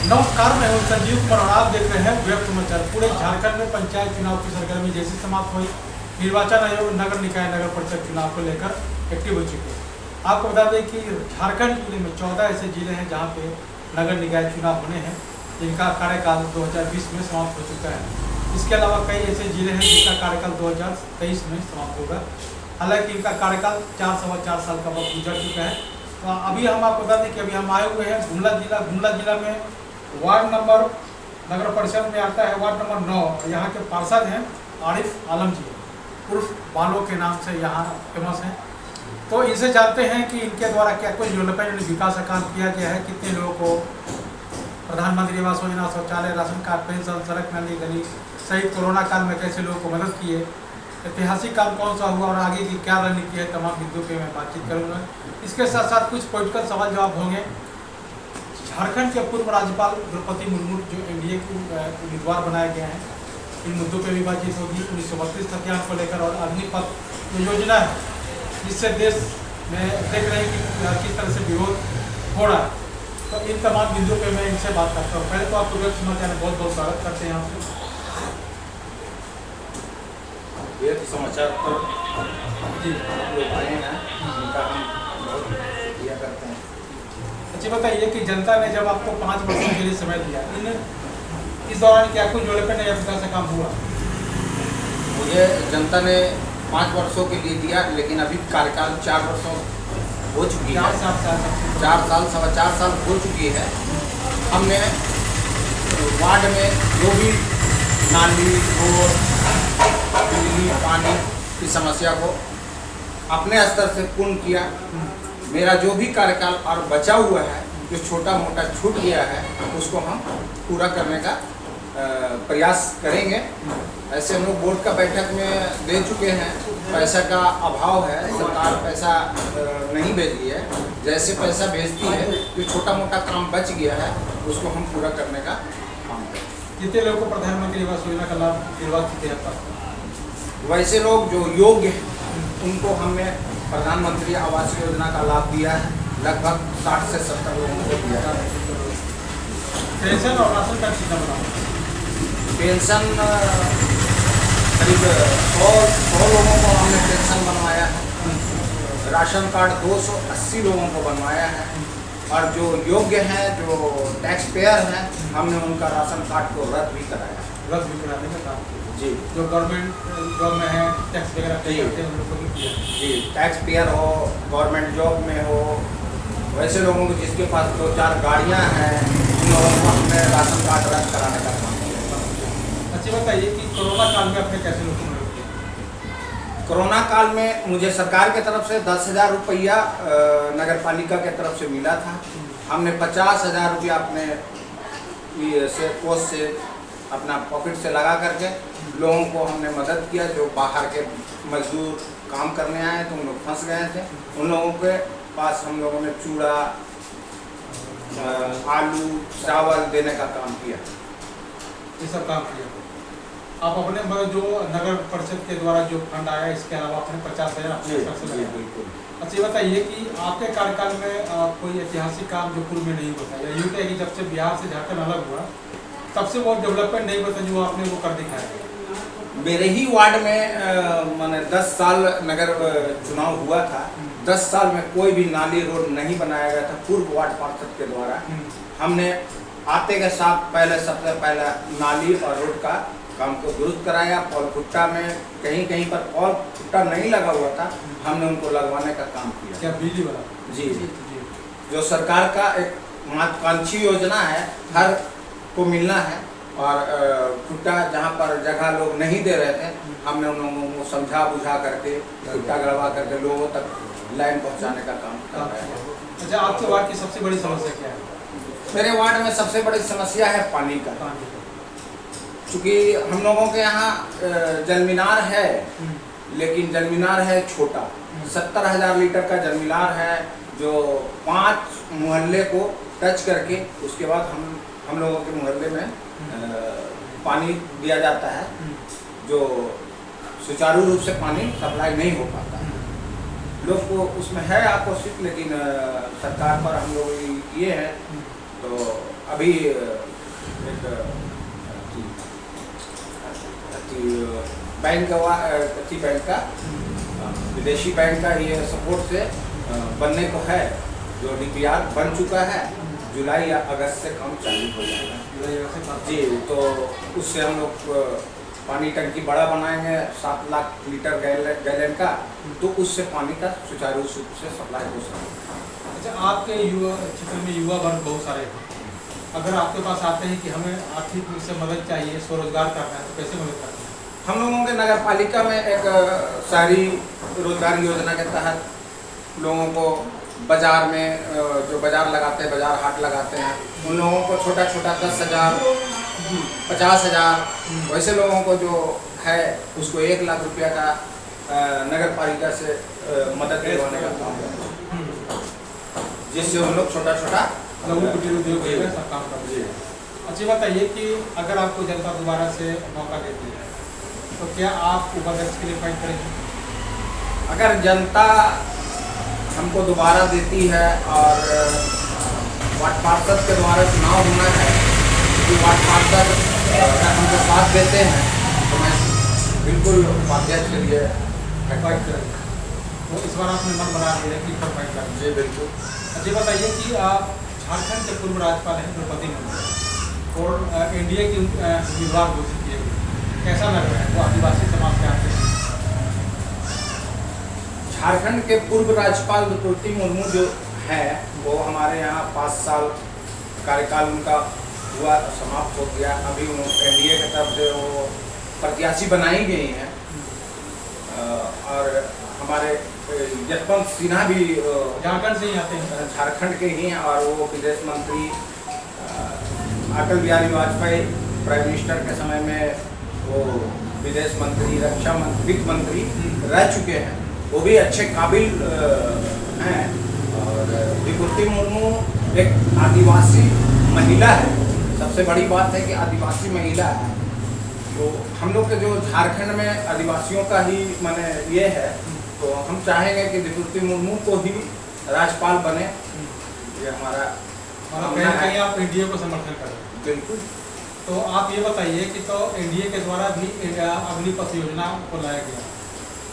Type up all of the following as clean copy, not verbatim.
नमस्कार, मैं हूं संजीव कुमार और आप देख रहे हैं वेब समाचार। पूरे झारखंड में पंचायत चुनाव की सरगर्मी जैसी समाप्त हुई, निर्वाचन आयोग नगर निकाय नगर परिषद चुनाव को लेकर एक्टिव हो चुके हैं। आपको बता दें कि झारखंड जिले में 14 ऐसे जिले हैं जहां पे नगर निकाय चुनाव होने हैं, जिनका कार्यकाल 2020 में समाप्त हो चुका है। इसके अलावा कई ऐसे जिले हैं जिनका कार्यकाल 2023 में समाप्त होगा। हालांकि इनका कार्यकाल 4-4.25 साल का वक्त गुजर चुका है। तो अभी हम आपको बता दें कि अभी हम आए हुए हैं गुमला जिला में वार्ड नंबर नगर परिषद में आता है वार्ड नंबर 9। यहाँ के पार्षद हैं आरिफ आलम जी, उर्फ बालो के नाम से यहाँ फेमस हैं। तो इनसे जानते हैं कि इनके द्वारा क्या कुछ डेवलपमेंट विकास का काम किया गया है, कितने लोगों को प्रधानमंत्री आवास योजना, शौचालय, राशन कार्ड, पेंशन, सड़क, नाली, गली सहित कोरोना काल में कैसे लोगों को मदद किए, ऐतिहासिक काम कौन सा हुआ और आगे की क्या रणनीति है, तमाम बिंदुओं पे मैं बातचीत करूँगा। इसके साथ साथ कुछ पॉलिटिकल सवाल जवाब होंगे। झारखंड के पूर्व राज्यपाल द्रौपदी मुर्मू जो एनडीए के उम्मीदवार बनाए गए हैं, इन मुद्दों पर भी बातचीत होगी। 1932 हत्याकांड को लेकर और अग्निपथ जो योजना है जिससे देश में देख रहे हैं कि किस तरह से विरोध हो रहा है, तो इन तमाम बिंदुओं पे मैं इनसे बात करता हूँ। पहले तो आपको वेब समाचार में बहुत बहुत स्वागत करते हैं आपसे। वेब समाचार पर जी लोग आए हैं, उनका हम बहुत किया करते हैं। अच्छा बताइए कि जनता ने जब आपको 5 वर्षों के लिए समय दिया, इस दौरान क्या कुछ डेवलपमेंट या विकास का काम हुआ? मुझे जनता ने 5 वर्षों के लिए दिया, लेकिन अभी कार्यकाल 4 वर्षों हो चुकी है। 4 साल हो चुकी है। हमने वार्ड में जो भी नाली, रोड, बिजली, पानी की समस्या को अपने स्तर से पूर्ण किया। मेरा जो भी कार्यकाल और बचा हुआ है, जो छोटा मोटा छूट गया है, उसको हम पूरा करने का प्रयास करेंगे। ऐसे हम लोग बोर्ड का बैठक में दे चुके हैं। पैसा का अभाव है, सरकार पैसा नहीं भेज रही है। जैसे पैसा भेजती है, जो छोटा मोटा काम बच गया है उसको हम पूरा करने का काम करेंगे। कितने लोगों को प्रधानमंत्री आवास योजना का लाभ दिलवा चुके हैं? वैसे लोग जो योग्य हैं उनको हमने प्रधानमंत्री आवास योजना का लाभ दिया है। लगभग 60 से 70 लोगों को दिया है। पेंशन और राशन कार्ड कितना बना? पेंशन करीब 100 लोगों को हमने पेंशन बनवाया है। राशन कार्ड 280 लोगों को बनवाया है। और जो योग्य हैं, जो टैक्स पेयर हैं, हमने उनका राशन कार्ड को रद्द भी कराया है। रद्द भी कराने का काम जी। जो गवर्नमेंट जॉब में है, टैक्स वगैरह पे करते हैं, उन लोगों को भी किया जी। टैक्स पेयर हो, गवर्नमेंट जॉब में हो, वैसे लोगों को जिसके पास 2-4 गाड़ियाँ हैं, उन लोगों को हमने राशन कार्ड रद्द कराने का काम किया। अच्छा बताइए कि कोरोना काल में आपने कैसे लोगों को मदद किया? कोरोना काल में मुझे सरकार के तरफ से 10,000 रुपया नगर पालिका के तरफ से मिला था। हमने 50,000 रुपया अपने से कोष से अपना पॉकेट से लगा करके लोगों को हमने मदद किया। जो बाहर के मजदूर काम करने आए तो उन लोग फंस गए थे, उन लोगों के पास हम लोगों ने चूड़ा, आलू, चावल देने का काम किया। ये सब काम किया आप अपने, मतलब जो नगर परिषद के द्वारा जो फंड आया, इसके अलावा अपने 50,000 अपने स्तर से लगाया? बिल्कुल। अच्छा ये बताइए कि आपके कार्यकाल में कोई ऐतिहासिक काम जो पूर्व में नहीं होता, या यूँ कहे कि जब से बिहार से झारखंड अलग हुआ तब से वो डेवलपमेंट नहीं होता जो आपने वो कर दिखाया? मेरे ही वार्ड में मैंने 10 साल नगर चुनाव हुआ था। 10 साल में कोई भी नाली, रोड नहीं बनाया गया था पूर्व वार्ड पार्षद के द्वारा। हमने आते के साथ सबसे पहले नाली और रोड का काम को दुरुस्त कराया। पॉल खुट्टा में कहीं पर पॉल खुट्टा नहीं लगा हुआ था, हमने उनको लगवाने का काम किया। क्या बिजली वाला? जी। जो सरकार का एक महत्वाकांक्षी योजना है, हर को मिलना है। और खुट्टा जहाँ पर जगह लोग नहीं दे रहे थे, हमने उन लोगों को समझा बुझा करके खुट्टा गड़वा करके लोगों तक लाइन पहुँचाने का काम कर रहे हैं। अच्छा आपके वार्ड की सबसे बड़ी समस्या क्या है? मेरे वार्ड में सबसे बड़ी समस्या है पानी का। चूँकि हम लोगों के यहाँ जलमीनार है, लेकिन जलमीनार है छोटा। 70,000 लीटर का जलमीनार है, जो 5 मोहल्ले को टच करके उसके बाद हम लोगों के मोहल्ले में पानी दिया जाता है, जो सुचारू रूप से पानी सप्लाई नहीं हो पाता है। लोग को उसमें है आकर्षित, लेकिन सरकार पर हम लोग किए हैं। तो अभी एक बैंक का विदेशी बैंक का ये सपोर्ट से बनने को है, जो DPR बन चुका है। जुलाई या अगस्त से काम चालू हो जाएगा जी। तो उससे हम लोग पानी टंकी बड़ा बनाएंगे 7 लाख लीटर गैलन का, तो उससे पानी का सुचारू रूप से सप्लाई हो सकेगा। अच्छा, आपके युवा क्षेत्र में युवा वर्ग बहुत सारे हैं, अगर आपके पास आते हैं कि हमें आर्थिक रूप से मदद चाहिए, स्वरोजगार करना है, तो कैसे मदद करते हैं? हम लोगों के नगर पालिका में एक शहरी रोजगार योजना के तहत लोगों को बाजार में जो बाजार लगाते हैं, बाजार हाट लगाते हैं, उन लोगों को छोटा छोटा 10,000 50,000 वैसे लोगों को जो है उसको 1 लाख रुपया का नगर पालिका से मदद दिलवाने का काम करते हैं, जिससे हम लोग छोटा छोटा लघु कुटीर उद्योग सब काम करते हैं। अच्छी बताइए कि अगर आपको जनता दोबारा से मौका देती है तो क्या आप उपाध्यक्ष के लिए फाइट करेंगे? अगर जनता हमको दोबारा देती है और वार्ड पार्षद के द्वारा चुनाव होना है, कि वार्ड पार्षद अगर हमको साथ देते हैं तो मैं बिल्कुल उपाध्यक्ष के लिए फाइट करेंगे। तो इस बार आपने मन बना लिया कि पर फाइट करेंगे? जी बिल्कुल। अच्छा बताइए कि आप झारखंड के पूर्व राज्यपाल हैं द्रौपदी मुर्मू और NDA की उम्मीदवार घोषित किए गए, कैसा लग रहा है? वो आदिवासी समाज से आते हैं। झारखंड के पूर्व राज्यपाल द्रौपदी मुर्मू जो है वो हमारे यहाँ 5 साल कार्यकाल उनका हुआ, समाप्त हो गया। अभी NDA की तरफ से वो प्रत्याशी बनाई गई हैं और हमारे यशवंत सिन्हा भी झारखंड से ही आते हैं, झारखंड के ही हैं और वो विदेश मंत्री अटल बिहारी वाजपेयी प्राइम मिनिस्टर के समय में वो विदेश मंत्री, रक्षा मंत्री, वित्त मंत्री रह चुके हैं। वो भी अच्छे काबिल हैं। और द्रौपदी मुर्मू एक आदिवासी महिला है, सबसे बड़ी बात है कि आदिवासी महिला है। तो हम लोग के जो झारखंड में आदिवासियों का ही माने ये है, तो हम चाहेंगे कि द्रौपदी मुर्मू को ही राज्यपाल बने। ये हमारा कहीं आप NDA को समर्थन करें? बिल्कुल। तो आप ये बताइए कि तो NDA के द्वारा भी अग्निपथ योजना को लाया गया,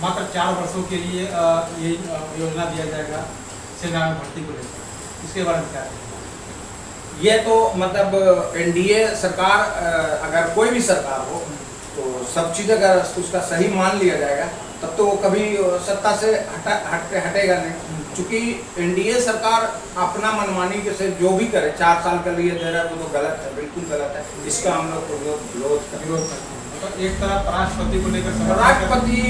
मात्र 4 वर्षों के लिए ये योजना दिया जाएगा सेना में भर्ती को लेकर, इसके बारे में क्या है? ये तो मतलब NDA सरकार अगर कोई भी सरकार हो तो सब चीज़ अगर उसका सही मान लिया जाएगा तब तो वो कभी सत्ता से हटेगा नहीं। चूँकि NDA सरकार अपना मनमानी के से जो भी करे 4 साल के लिए दे रहा है वो तो गलत है, बिल्कुल गलत है। इसका हम लोग विरोध करते हैं। तो एक तरफ राष्ट्रपति को लेकर राष्ट्रपति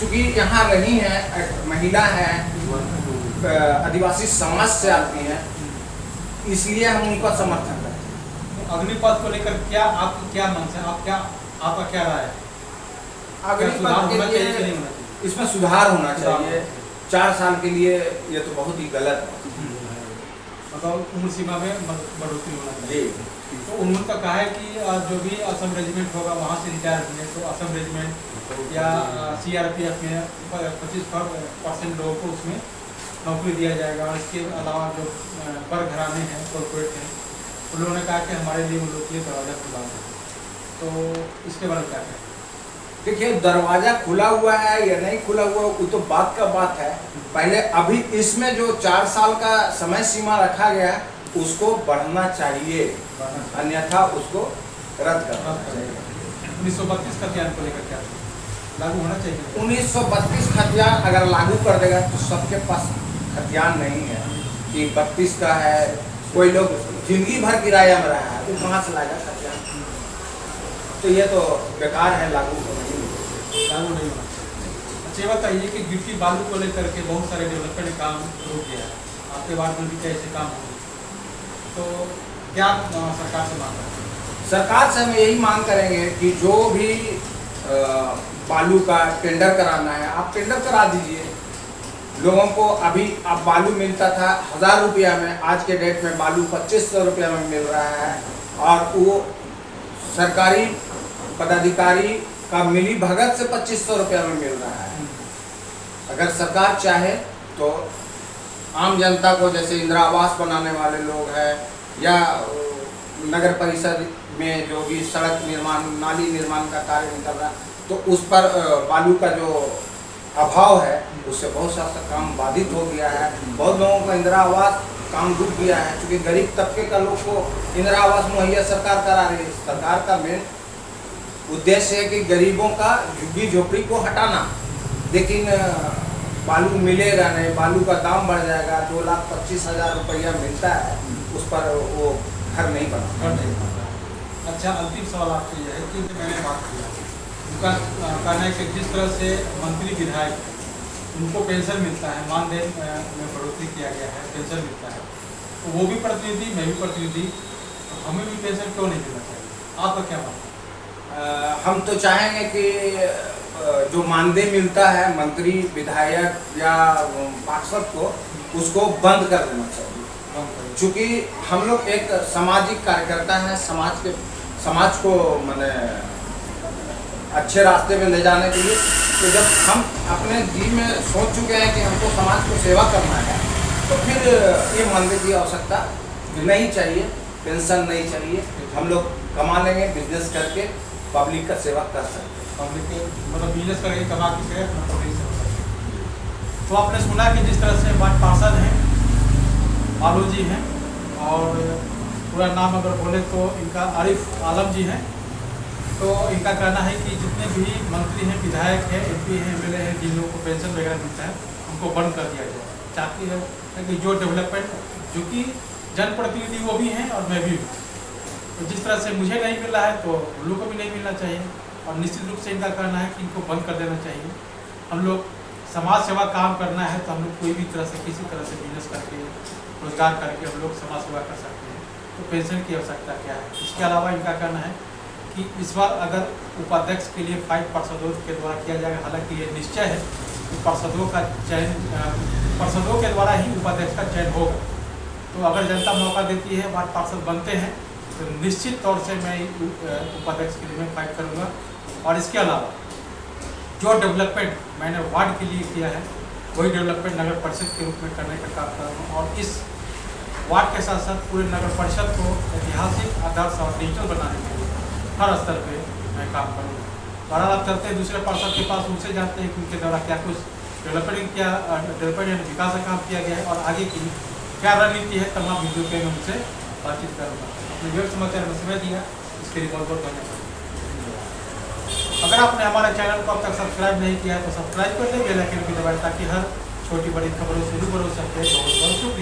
चूँकि यहाँ रही हैं, महिला है, आदिवासी समाज से आती हैं, इसलिए हम उनका समर्थन करते हैं। अग्निपथ को लेकर क्या आपकी क्या मन है, आपका क्या राय है? अग्निपथ के लिए इसमें सुधार होना चाहिए। 4 साल के लिए ये तो बहुत ही गलत है। मतलब उम्र सीमा में बढ़ोतरी होना चाहिए। तो उन्होंने तो कहा है कि जो भी असम रेजिमेंट होगा वहाँ से रिटायर होंगे, तो असम रेजिमेंट या CRPF में 25% लोगों को उसमें नौकरी दिया जाएगा। और इसके अलावा जो पर घराने हैं, कॉर्पोरेट हैं, उन्होंने कहा कि हमारे लिए उन लोग के लिए दरवाज़ा खुला है। तो इसके बारे में क्या कहें? देखिए, दरवाजा खुला हुआ है या नहीं खुला हुआ वो तो बात का बात है। पहले अभी इसमें जो 4 साल का समय सीमा रखा गया है उसको बढ़ना चाहिए, अन्यथा उसको रद्द करना चाहिए। 1932 खतियान को लेकर क्या लागू होना चाहिए? 1932 खतियान अगर लागू कर देगा तो सबके पास खतियान नहीं है कि 32 का है। कोई लोग जिंदगी भर किराया में रहा है, तो कहाँ से लाएगा खतियान? तो ये तो बेकार है, लागू नहीं होना। अच्छा बताइए कि गिट्टी बालू को लेकर के बहुत सारे डेवलपमेंट काम रुक गया है, आपके वार्ड में भी क्या ऐसे काम होंगे? तो क्या सरकार से मांग करेंगे? सरकार से हम यही मांग करेंगे कि जो भी बालू का टेंडर कराना है आप टेंडर करा दीजिए। लोगों को अभी अब बालू मिलता था 1000 रुपया में, आज के डेट में बालू 2500 रुपया में मिल रहा है। और वो सरकारी पदाधिकारी का मिली भगत से 2500 रुपया में मिल रहा है। अगर सरकार चाहे तो आम जनता को, जैसे इंदिरा आवास बनाने वाले लोग हैं या नगर परिषद में जो भी सड़क निर्माण, नाली निर्माण का कार्य निकल रहा है, तो उस पर बालू का जो अभाव है उससे बहुत सा काम बाधित हो गया है। बहुत लोगों का इंदिरा आवास काम रुक गया है, क्योंकि गरीब तबके का लोग को इंदिरा आवास मुहैया सरकार करा रही है। सरकार का मेन उद्देश्य है कि गरीबों का झुग्गी झोपड़ी को हटाना, लेकिन बालू मिलेगा नहीं, बालू का दाम बढ़ जाएगा, 2,25,000 रुपया मिलता है, उस पर वो घर नहीं बना। अच्छा, अंतिम सवाल आपसे यह है कि मैंने बात किया, उनका कहना है कि जिस तरह से मंत्री विधायक उनको पेंशन मिलता है, मानदेय में बढ़ोतरी किया गया है, पेंशन मिलता है, तो वो भी प्रतिनिधि, मैं भी प्रतिनिधि, तो हमें भी पेंशन क्यों नहीं मिलना चाहिए? आपका क्या मानना है? हम तो चाहेंगे कि जो मानदेय मिलता है मंत्री, विधायक या पार्षद को, उसको बंद कर देना चाहिए, क्योंकि हम लोग एक सामाजिक कार्यकर्ता हैं। समाज को माने अच्छे रास्ते में ले जाने के लिए, तो जब हम अपने जी में सोच चुके हैं कि हमको समाज को सेवा करना है, तो फिर ये मानदेय की आवश्यकता नहीं चाहिए, पेंशन नहीं चाहिए। हम लोग कमा लेंगे, बिजनेस करके पब्लिक का सेवा कर सकते हैं। पब्लिक के मतलब बिजनेस करके कमा के पब्लिक से हो सकते हैं। तो आपने सुना कि जिस तरह से वार्ड पार्षद हैं बालू जी हैं, और पूरा नाम अगर बोले तो इनका आरिफ आलम जी हैं। तो इनका कहना है कि जितने भी मंत्री हैं, विधायक हैं, MP हैं, MLA हैं, जिन लोगों को पेंशन वगैरह मिलता है, उनको बंद कर दिया जाए। चाहती है कि जो डेवलपमेंट, जो कि जनप्रतिनिधि वो भी हैं और मैं भी हूँ, तो जिस तरह से मुझे नहीं मिल रहा है तो उन लोगों को भी नहीं मिलना चाहिए। और निश्चित रूप से इनका कहना है कि इनको बंद कर देना चाहिए। हम लोग समाज सेवा काम करना है, तो हम लोग कोई भी तरह से, किसी तरह से बिजनेस करके, रोजगार करके हम लोग समाज सेवा कर सकते हैं। तो पेंशन की आवश्यकता क्या है? इसके अलावा इनका कहना है कि इस बार अगर उपाध्यक्ष के लिए 5 पार्षदों के द्वारा किया जाएगा, हालांकि ये निश्चय है कि पार्षदों का चयन, पार्षदों के द्वारा ही उपाध्यक्ष का चयन होगा। तो अगर जनता मौका देती है, वार्ड पार्षद बनते हैं, तो निश्चित तौर से मैं उपाध्यक्ष के लिए मैं फाइट करूँगा। और इसके अलावा जो डेवलपमेंट मैंने वार्ड के लिए किया है, वही डेवलपमेंट नगर परिषद के रूप में करने का काम करूँगा। और इस वार्ड के साथ साथ पूरे नगर परिषद को ऐतिहासिक, आदर्श और डिजिटल बनाने के लिए हर स्तर पे मैं काम करूँगा। बहरहाल आप चलते हैं दूसरे पार्षद के पास, उनसे जानते हैं कि उनके द्वारा क्या कुछ डेवलपमेंट एंड विकास का काम किया गया है और आगे की क्या रणनीति है। तमाम वीडियो पे मैं उनसे बातचीत करूँगा। अपने व्यक्त समाचार में समय दिया, इसके लिए बहुत बहुत धन्यवाद। अगर आपने हमारे चैनल को अब तक सब्सक्राइब नहीं किया है तो सब्सक्राइब कर लें, बेल आइकन भी दबाएं, ताकि हर छोटी बड़ी खबरों से रूबरू हो सके। बहुत बहुत शुक्रिया।